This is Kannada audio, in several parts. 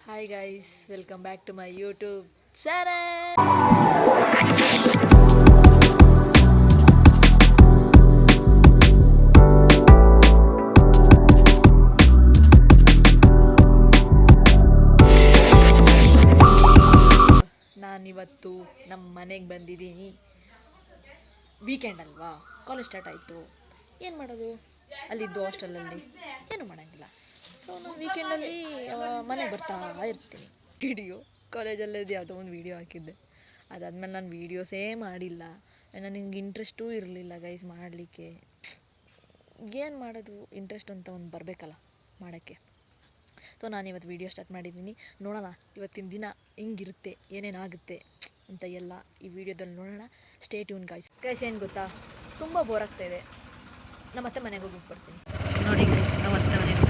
Hi guys, welcome back to my YouTube channel. ನಾನಿವತ್ತು ನಮ್ಮ ಮನೆಗೆ ಬಂದಿದ್ದೀನಿ. ವೀಕೆಂಡ್ ಅಲ್ವಾ, ಕಾಲೇಜ್ ಸ್ಟಾರ್ಟ್ ಆಯಿತು. ಏನು ಮಾಡೋದು, ಅಲ್ಲಿದ್ದು ಹಾಸ್ಟೆಲಲ್ಲಿ ಏನು ಮಾಡೋಂಗಿಲ್ಲ. ಸೊ ನಾನು ವೀಕೆಂಡಲ್ಲಿ ಮನೆಗೆ ಬರ್ತಾ ಇರ್ತೀನಿ. ವಿಡಿಯೋ ಕಾಲೇಜಲ್ಲದು ಯಾವುದೋ ಒಂದು ವೀಡಿಯೋ ಹಾಕಿದ್ದೆ. ಅದಾದಮೇಲೆ ನಾನು ವೀಡಿಯೋಸೇ ಮಾಡಿಲ್ಲ. ನನಗೆ ಇಂಟ್ರೆಸ್ಟೂ ಇರಲಿಲ್ಲ ಗೈಸ್ ಮಾಡಲಿಕ್ಕೆ. ಏನು ಮಾಡೋದು, ಇಂಟ್ರೆಸ್ಟ್ ಅಂತ ಒಂದು ಬರಬೇಕಲ್ಲ ಮಾಡೋಕ್ಕೆ. ಸೊ ನಾನಿವತ್ತು ವೀಡಿಯೋ ಸ್ಟಾರ್ಟ್ ಮಾಡಿದ್ದೀನಿ. ನೋಡೋಣ ಇವತ್ತಿನ ದಿನ ಹೆಂಗಿರುತ್ತೆ, ಏನೇನಾಗುತ್ತೆ ಅಂತ ಎಲ್ಲ ಈ ವಿಡಿಯೋದಲ್ಲಿ ನೋಡೋಣ. Stay tune guys. ಏನು ಗೊತ್ತಾ, ತುಂಬ ಬೋರ್ ಆಗ್ತಾಯಿದೆ. ನಮ್ಮ ಅತ್ತೆ ಮನೆಗೆ ಹೋಗಿ ಬರ್ತೀನಿ. ನೋಡಿ ಗೈಸ್, ನಮ್ಮ ಅತ್ತೆ ಮನೆಗೆ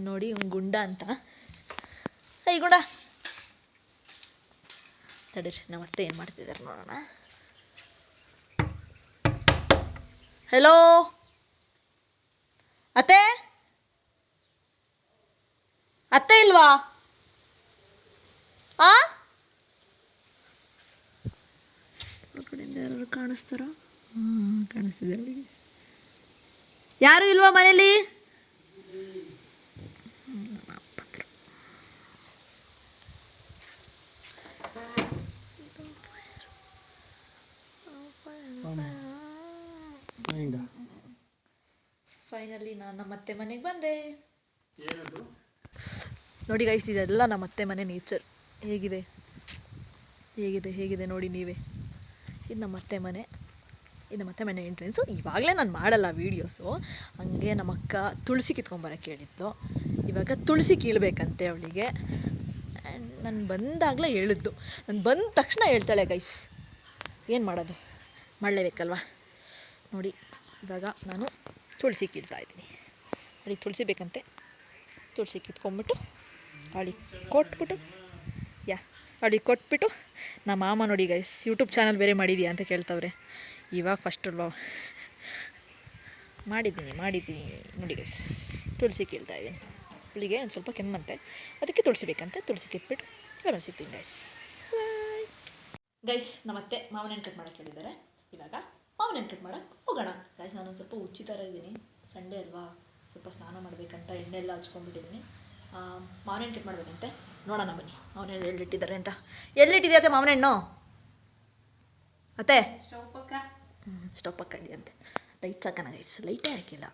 ನೋಡಿ, ಇವ್ನು ಗುಂಡ ಅಂತ. ಸೈ ಗುಂಡ ತಡೀರಿ, ನಮ್ಮ ಅತ್ತೆ ಏನು ಮಾಡ್ತಿದ್ದಾರೆ ನೋಡೋಣ. ಹೆಲೋ ಅತ್ತೆ, ಅತ್ತೆ ಇಲ್ವಾ? ಆ ಕಡೆಯಿಂದ ಯಾರು ಕಾಣಿಸ್ತಾರ? ಕಾಣಿಸ್ತಿದ್ದಾರೆ. ಯಾರು ಇಲ್ವಾ ಮನೇಲಿ? ಫೈನಲಿ ನಾನು ನಮ್ಮ ಅತ್ತೆ ಮನೆಗೆ ಬಂದೆ. ನೋಡಿ ಗೈಸ್, ಇದೆಲ್ಲ ನಮ್ಮ ಅತ್ತೆ ಮನೆ ನೇಚರ್. ಹೇಗಿದೆ ಹೇಗಿದೆ ಹೇಗಿದೆ ನೋಡಿ ನೀವೇ. ಇದು ನಮ್ಮ ಅತ್ತೆ ಮನೆ, ಇದು ನಮ್ಮ ಅತ್ತೆ ಮನೆ ಎಂಟ್ರೆನ್ಸು. ಇವಾಗಲೇ ನಾನು ಮಾಡಲ್ಲ ವೀಡಿಯೋಸು. ಹಂಗೆ ನಮ್ಮ ಅಕ್ಕ ತುಳಸಿ ಕಿತ್ಕೊಂಬರಕ್ಕೆ ಹೇಳಿದ್ಲು. ಇವಾಗ ತುಳಸಿ ಕೀಳ್ಬೇಕಂತೆ ಅವಳಿಗೆ. ಆ್ಯಂಡ್ ನಾನು ಬಂದಾಗಲೇ ಹೇಳಿದ್ದು. ನಾನು ಬಂದ ತಕ್ಷಣ ಹೇಳ್ತಾಳೆ ಗೈಸ್. ಏನು ಮಾಡೋದು, ಮಾಡಲೇಬೇಕಲ್ವ. ನೋಡಿ ಇವಾಗ ನಾನು ತುಳಸಿ ಕೀಳ್ತಾಯಿದ್ದೀನಿ. ಅವಳಿಗೆ ತುಳಸಿ ಬೇಕಂತೆ. ತುಳಸಿ ಕಿತ್ಕೊಂಡ್ಬಿಟ್ಟು ಅವಳಿಗೆ ಕೊಟ್ಬಿಟ್ಟು ಅವಳಿಗೆ ಕೊಟ್ಬಿಟ್ಟು ನಮ್ಮ ಮಾಮ ನೋಡಿ ಗೈಸ್, ಯೂಟ್ಯೂಬ್ ಚಾನಲ್ ಬೇರೆ ಮಾಡಿದೀಯಾ ಅಂತ ಕೇಳ್ತವ್ರೆ. ಇವಾಗ ಫಸ್ಟ್ ಮಾಡಿದ್ದೀನಿ ನೋಡಿ ಗೈಸ್, ತುಳಸಿ ಕೀಳ್ತಾ ಇದ್ದೀನಿ. ಅವಳಿಗೆ ಒಂದು ಸ್ವಲ್ಪ ಕೆಮ್ಮಂತೆ, ಅದಕ್ಕೆ ತುಳಸಿ ಬೇಕಂತೆ. ತುಳಸಿ ಕಿತ್ಬಿಟ್ಟು ಆಮೇಲೆ ಸಿಗ್ತೀನಿ ಗೈಸ್. ಗೈಸ್, ನಮ್ಮ ಅತ್ತೆ ಮಾವಿನ ಹಣ್ಣು ಕಟ್ ಮಾಡೋಕ್ಕೆ ಹೇಳಿದ್ದಾರೆ. ಇವಾಗ ಮಾವಿನ ಹಣ್ಣು ಕಟ್ ಮಾಡೋಕ್ಕೆ ಹೋಗೋಣ ಗೈಸ್. ನಾನು ಸ್ವಲ್ಪ ಹುಚ್ಚಿ ಥರ ಇದ್ದೀನಿ. ಸಂಡೇ ಅಲ್ವಾ, ಸ್ವಲ್ಪ ಸ್ನಾನ ಮಾಡಬೇಕಂತ ಎಣ್ಣೆ ಎಲ್ಲ ಹಚ್ಕೊಂಡ್ಬಿಟ್ಟಿದ್ದೀನಿ. ಮಾವಿನ ಹಣ್ಣು ಕಟ್ ಮಾಡಬೇಕಂತೆ. ನೋಡೋಣ ಬನ್ನಿ. ಮಾವಿನ ಹಣ್ಣು ಎಲ್ಲಿಟ್ಟಿದ್ದಾರೆ ಅಂತ. ಎಲ್ಲಿಟ್ಟಿದೆ ಅತ್ತೆ ಮಾವಿನ ಹಣ್ಣು? ಅತ್ತೆ ಸ್ಟವ್ ಪಕ್ಕ ಇದೆಯಂತೆ. Light ಸಾಕೋಣ guys. ಲೈಟೇ ಹಾಕಿಲ್ಲ.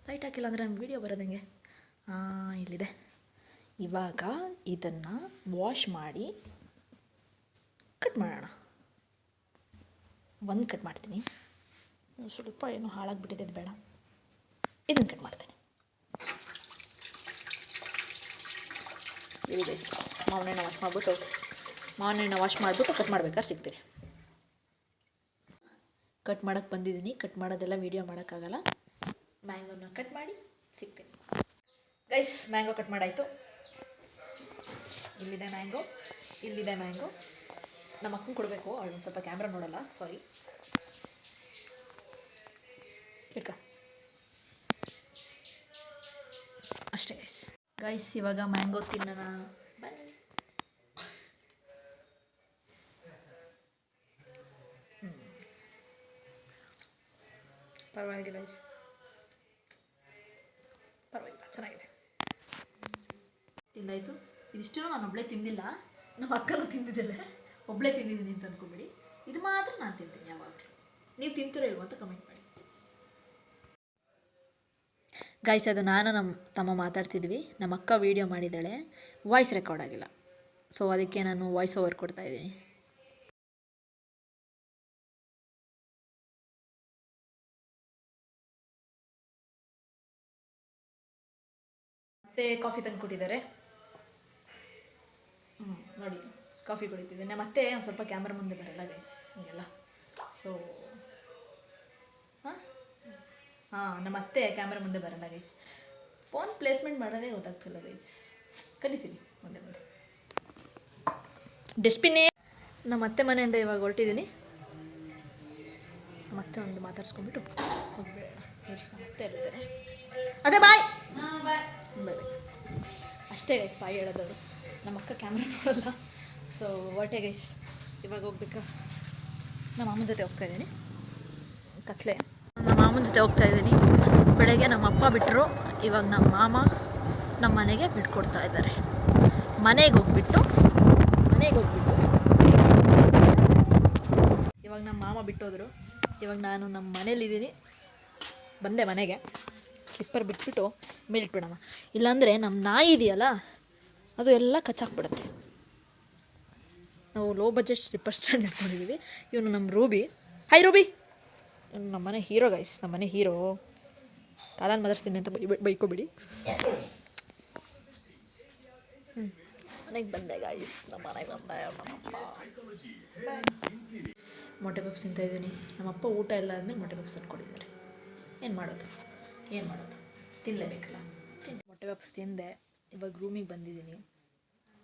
ಲೈಟ್ ಹಾಕಿಲ್ಲ ಅಂದರೆ ನಮ್ಮ ವೀಡಿಯೋ ಬರೋದಂಗೆ. ಇಲ್ಲಿದೆ. ಇವಾಗ ಇದನ್ನು ವಾಶ್ ಮಾಡಿ ಕಟ್ ಮಾಡೋಣ. ಒಂದು ಕಟ್ ಮಾಡ್ತೀನಿ. ಸ್ವಲ್ಪ ಏನೋ ಹಾಳಾಗಿಬಿಟ್ಟಿದೆ, ಅದು ಬೇಡ. ಇದನ್ನು ಕಟ್ ಮಾಡ್ತೀನಿ. ಇದು ಗೈಸ್, ಮಾವಿನ ಹಣ್ಣು ವಾಶ್ ಮಾಡಿಬಿಟ್ಟು ಕಟ್ ಮಾಡ್ಬೇಕಾದ್ರೆ ಸಿಗ್ತೀನಿ. ಕಟ್ ಮಾಡೋಕ್ಕೆ ಬಂದಿದ್ದೀನಿ. ಕಟ್ ಮಾಡೋದೆಲ್ಲ ವೀಡಿಯೋ ಮಾಡೋಕ್ಕಾಗಲ್ಲ. ಮ್ಯಾಂಗೋನ ಕಟ್ ಮಾಡಿ ಸಿಗ್ತೀನಿ ಗೈಸ್. Mango cut ಮಾಡಾಯಿತು. ಇಲ್ಲಿದೆ ಮ್ಯಾಂಗೋ. ನಮ್ಮ ಅಕ್ಕನ ಕೊಡಬೇಕು. ಅವಳು ಸ್ವಲ್ಪ ಕ್ಯಾಮ್ರಾ ನೋಡಲ್ಲ, ಸಾರಿ. ಅಷ್ಟೇ ಗೈಸ್. ಇವಾಗ ಮ್ಯಾಂಗೋ ತಿನ್ನೋಣ ಬನ್ನಿ. ಪರವಾಗಿಲ್ಲ ಗೈಸ್, ಪರವಾಗಿಲ್ಲ, ಚೆನ್ನಾಗಿದೆ. ತಿಂದಾಯಿತು. ಇದಿಷ್ಟು ನಾನು ಒಬ್ಬಳೇ ತಿಂದಿಲ್ಲ, ನಮ್ಮ ಅಕ್ಕನೂ ತಿಂದಿದ್ದಿಲ್ಲ. ಒಬ್ಬಳೇ ತಿಂದಿದ್ದೀನಿ ಅಂತ ಅಂದ್ಕೊಬೇಡಿ. ಇದು ಮಾತ್ರ ನಾನು ತಿಂತೀನಿ ಯಾವಾಗಲೂ. ನೀವು ತಿಂತೀರೋ ಇಲ್ವೋ ಅಂತ ಕಮೆಂಟ್ ಮಾಡಿ ಗೈಸ್. ಅದು ನಾನು ನಮ್ಮ ತಮ್ಮ ಮಾತಾಡ್ತಿದ್ವಿ. ನಮ್ಮ ಅಕ್ಕ ವೀಡಿಯೋ ಮಾಡಿದ್ದಾಳೆ, ವಾಯ್ಸ್ ರೆಕಾರ್ಡ್ ಆಗಿಲ್ಲ. ಸೊ ಅದಕ್ಕೆ ನಾನು ವಾಯ್ಸ್ ಓವರ್ ಕೊಡ್ತಾಯಿದ್ದೀನಿ. ಮತ್ತೆ ಕಾಫಿ ತಂದು ಕೊಟ್ಟಿದ್ದಾರೆ. ನೋಡಿ, ಕಾಫಿ ಕುಡಿತಿದ್ದೇನೆ. ಮತ್ತೆ ಒಂದು ಸ್ವಲ್ಪ ಕ್ಯಾಮ್ರಾ ಮುಂದೆ ಬರಲ್ಲ ಗೈಸ್, ಹೀಗೆಲ್ಲ. ಸೊ ಹಾಂ ನಮ್ಮ ಅತ್ತೆ ಕ್ಯಾಮ್ರಾ ಮುಂದೆ ಬರಲ್ಲ ಗೈಸ್. ಫೋನ್ ಪ್ಲೇಸ್ಮೆಂಟ್ ಮಾಡೋದೇ ಗೊತ್ತಾಗ್ತಿಲ್ಲ ಗೈಸ್. ಕಲಿತೀನಿ ಮುಂದೆ ಮುಂದೆ. ಡಸ್ಟ್ಬಿನ್ನೇ ನಮ್ಮ ಅತ್ತೆ ಮನೆಯಿಂದ ಇವಾಗ ಹೊರಟಿದ್ದೀನಿ. ಮತ್ತೆ ಒಂದು ಮಾತಾಡ್ಸ್ಕೊಂಡ್ಬಿಟ್ಟು ಹೋಗ್ಬೇಡ. ಮತ್ತೆ ಹೇಳ್ತಾರೆ ಅದೇ ಬಾಯ್ ಬಾಯ್ ಬಾಯ್. ಅಷ್ಟೇ ಗೈಸ್ ಬಾಯ್ ಹೇಳೋದವರು. ನಮ್ಮ ಅಕ್ಕ ಕ್ಯಾಮ್ರಾ ನೋಡಲ್ಲ. ಸೊ ವಾಟೆ ಗೈಸ್, ಇವಾಗ ಹೋಗ್ಬೇಕಾ? ನಮ್ಮ ಮಾಮನ ಜೊತೆ ಹೋಗ್ತಾ ಇದ್ದೀನಿ. ಕತ್ಲೆ ನಮ್ಮ ಮಾಮನ ಜೊತೆ ಹೋಗ್ತಾ ಇದ್ದೀನಿ. ಬೆಳಗ್ಗೆ ನಮ್ಮ ಅಪ್ಪ ಬಿಟ್ಟರು, ಇವಾಗ ನಮ್ಮ ಮಾಮ ನಮ್ಮ ಮನೆಗೆ ಬಿಟ್ಕೊಡ್ತಾ ಇದ್ದಾರೆ. ಮನೆಗೆ ಹೋಗ್ಬಿಟ್ಟು ಇವಾಗ ನಮ್ಮ ಮಾಮ ಬಿಟ್ಟೋದ್ರು. ಇವಾಗ ನಾನು ನಮ್ಮ ಮನೇಲಿದ್ದೀನಿ. ಬಂದೆ ಮನೆಗೆ. ಸ್ಲಿಪ್ಪರ್ ಬಿಟ್ಬಿಟ್ಟು ಮೇಲಿಟ್ಬಿಡೋಣ, ಇಲ್ಲಾಂದರೆ ನಮ್ಮ ನಾಯಿ ಇದೆಯಲ್ಲ ಅದು ಎಲ್ಲ ಕಚ್ಚಾಕ್ಬಿಡುತ್ತೆ. ನಾವು ಲೋ ಬಜೆಟ್ ಸ್ಲಿಪ್ಪರ್ ಸ್ಟ್ಯಾಂಡ್ ಇಟ್ಕೊಂಡಿದ್ದೀವಿ. ಇವನು ನಮ್ಮ ರೂಬಿ. Hi Ruby. ನಮ್ಮ ಮನೆ ಹೀರೋ ಗೈಸ್, ನಮ್ಮ ಮನೆ ಹೀರೋ. ಕಾಲಲ್ಲಿ ಮದರ್ಸ್ತೀನಿ ಅಂತ ಬೈಕೋಬಿಡಿ. ಮನೆಗೆ ಬಂದೆ ಗಾಯ್ಸ್, ನಮ್ಮ ಮನೆಗೆ ಬಂದೆ. ನಮ್ಮಪ್ಪ ಮೊಟ್ಟೆ ಪಪ್ಸ್ ತಿಂತಾಯಿದ್ದೀನಿ. ನಮ್ಮಪ್ಪ ಊಟ ಎಲ್ಲ ಆದಮೇಲೆ ಮೊಟ್ಟೆ ಪಪ್ಸ್ ತಂದ್ಕೊಟ್ಟಿದ್ದಾರೆ. ಏನು ಮಾಡೋದು ತಿನ್ನಲೇಬೇಕಲ್ಲ. ಮೊಟ್ಟೆ ಪಪ್ಸ್ ತಿಂದೆ. ಇವಾಗ ರೂಮಿಗೆ ಬಂದಿದ್ದೀನಿ.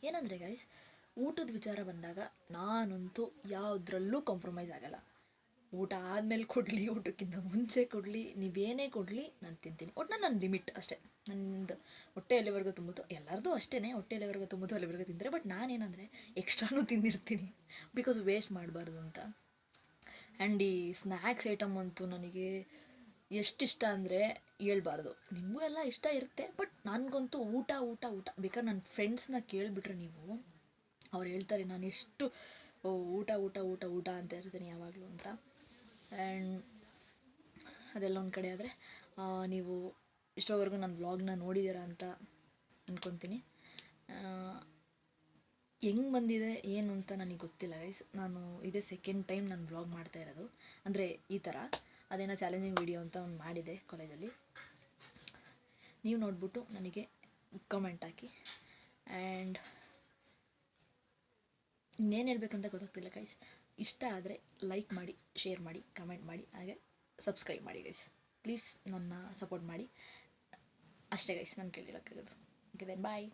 ಏನಂದರೆ ಗಾಯ್ಸ್, ಊಟದ ವಿಚಾರ ಬಂದಾಗ ನಾನಂತೂ ಯಾವುದ್ರಲ್ಲೂ ಕಾಂಪ್ರಮೈಸ್ ಆಗಲ್ಲ. ಊಟ ಆದಮೇಲೆ ಕೊಡಲಿ, ಊಟಕ್ಕಿಂತ ಮುಂಚೆ ಕೊಡಲಿ, ನೀವೇನೇ ಕೊಡಲಿ ನಾನು ತಿಂತೀನಿ. ಒಟ್ಟು ನನ್ನ ಲಿಮಿಟ್ ಅಷ್ಟೇ. ನನ್ನದು ಹೊಟ್ಟೆ ಎಲ್ಲಿವರೆಗೂ ತುಂಬುತ್ತೋ, ಎಲ್ಲರದು ಅಷ್ಟೇ, ಹೊಟ್ಟೆ ಎಲ್ಲಿವರೆಗೂ ತುಂಬುತ್ತೋ ಅಲ್ಲಿವರೆಗೂ ತಿಂತಾರೆ. ಬಟ್ ನಾನೇನಂದರೆ ಎಕ್ಸ್ಟ್ರಾನೂ ತಿಂದಿರ್ತೀನಿ, ಬಿಕಾಸ್ ವೇಸ್ಟ್ ಮಾಡಬಾರ್ದು ಅಂತ. ಆ್ಯಂಡ್ ಈ ಸ್ನ್ಯಾಕ್ಸ್ ಐಟಮ್ ಅಂತೂ ನನಗೆ ಎಷ್ಟು ಇಷ್ಟ ಅಂದರೆ ಹೇಳ್ಬಾರ್ದು. ನಿಮಗೂ ಎಲ್ಲ ಇಷ್ಟ ಇರುತ್ತೆ, ಬಟ್ ನನಗಂತೂ ಊಟ ಬೇಕಾದ್ರೆ ನನ್ನ ಫ್ರೆಂಡ್ಸ್ನ ಕೇಳಿಬಿಟ್ರೆ ನೀವು, ಅವ್ರು ಹೇಳ್ತಾರೆ ನಾನು ಎಷ್ಟು ಊಟ ಅಂತ ಇರ್ತೀನಿ ಯಾವಾಗಲೂ ಅಂತ. ಆ್ಯಂಡ್ ಅದೆಲ್ಲ ಒಂದು ಕಡೆ ಆದರೆ, ನೀವು ಇಷ್ಟರವರೆಗೂ ನನ್ನ ವ್ಲಾಗ್ನ ನೋಡಿದ್ದೀರಾ ಅಂತ ಅಂದ್ಕೊತೀನಿ. ಹೆಂಗೆ ಬಂದಿದೆ ಏನು ಅಂತ ನನಗೆ ಗೊತ್ತಿಲ್ಲ ಗೈಸ್. ನಾನು ಇದೇ ಸೆಕೆಂಡ್ ಟೈಮ್ ನಾನು ವ್ಲಾಗ್ ಮಾಡ್ತಾ ಇರೋದು, ಅಂದರೆ ಈ ಥರ. ಅದೇನೋ ಚಾಲೆಂಜಿಂಗ್ ವಿಡಿಯೋ ಅಂತ ಒಂದು ಮಾಡಿದೆ ಕಾಲೇಜಲ್ಲಿ. ನೀವು ನೋಡ್ಬಿಟ್ಟು ನನಗೆ ಕಮೆಂಟ್ ಹಾಕಿ. ಆ್ಯಂಡ್ ಇನ್ನೇನು ಹೇಳ್ಬೇಕಂತ ಗೊತ್ತಾಗ್ತಿಲ್ಲ ಗೈಸ್. ಇಷ್ಟ ಆದರೆ ಲೈಕ್ ಮಾಡಿ, ಶೇರ್ ಮಾಡಿ, ಕಮೆಂಟ್ ಮಾಡಿ, ಹಾಗೆ ಸಬ್ಸ್ಕ್ರೈಬ್ ಮಾಡಿ ಗೈಸ್. ಪ್ಲೀಸ್ ನನ್ನ ಸಪೋರ್ಟ್ ಮಾಡಿ. ಅಷ್ಟೇ ಗೈಸ್ ನಾನು ಕೇಳಿರೋಕ್ಕಾಗೋದು. Okay then bye.